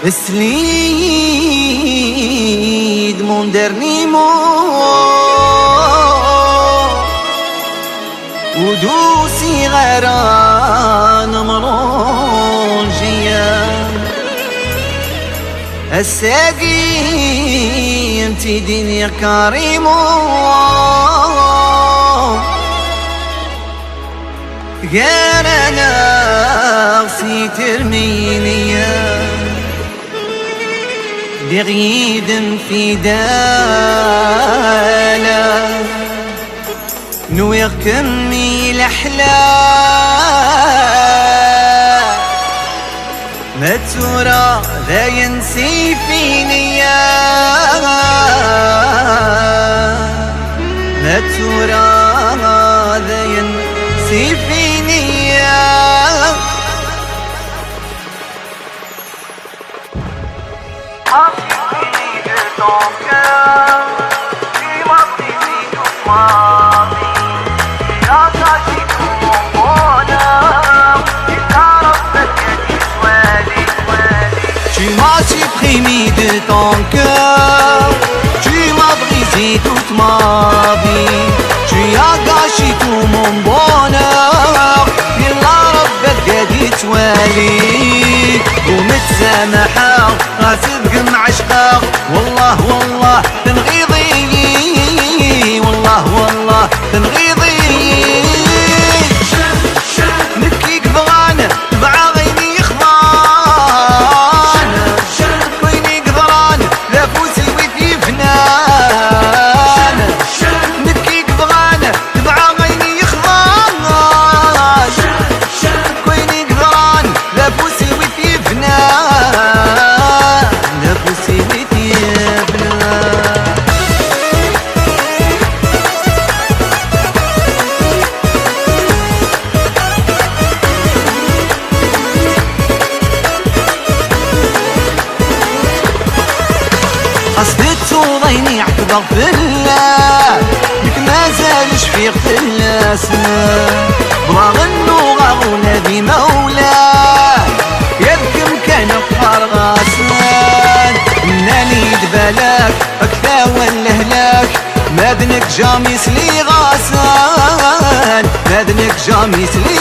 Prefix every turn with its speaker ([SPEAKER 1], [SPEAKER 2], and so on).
[SPEAKER 1] Slid mon dernier mot ودوسي غران مرونجية الساقي انتي ديني كريمو غير انا غسي ترمينيا بغيد في دالا نويغ كمي الأحلى ما ترى ذا ينسي فيني ما ترى ذا ينسي فيني ton cœur, tu m'as pris doucement, tu as caché tout mon bonheur, tu t'as refait du tu m'as supprimé de ton cœur, tu m'as brisé toute ma vie, tu as gâché tout mon bonheur, il a refait du ومتسامحة غاصدق معشقة والله والله تنغيضي والله والله تنغيضي نبكيك بغان تبع غيني خضان ويني قدران لافوسي ويدي فنان نبكيك بغان تبع غيني خضان ويني قدران لافوسي أصبت وضيني اعتبر في الله لك ما زالش في غفلاسنا بغا غنو غاغونا بي مولاه يذكم كان بحر غاسان انني دبالك اكثا والهلاك مادنك جاميس لي غاسان مادنك جاميس لي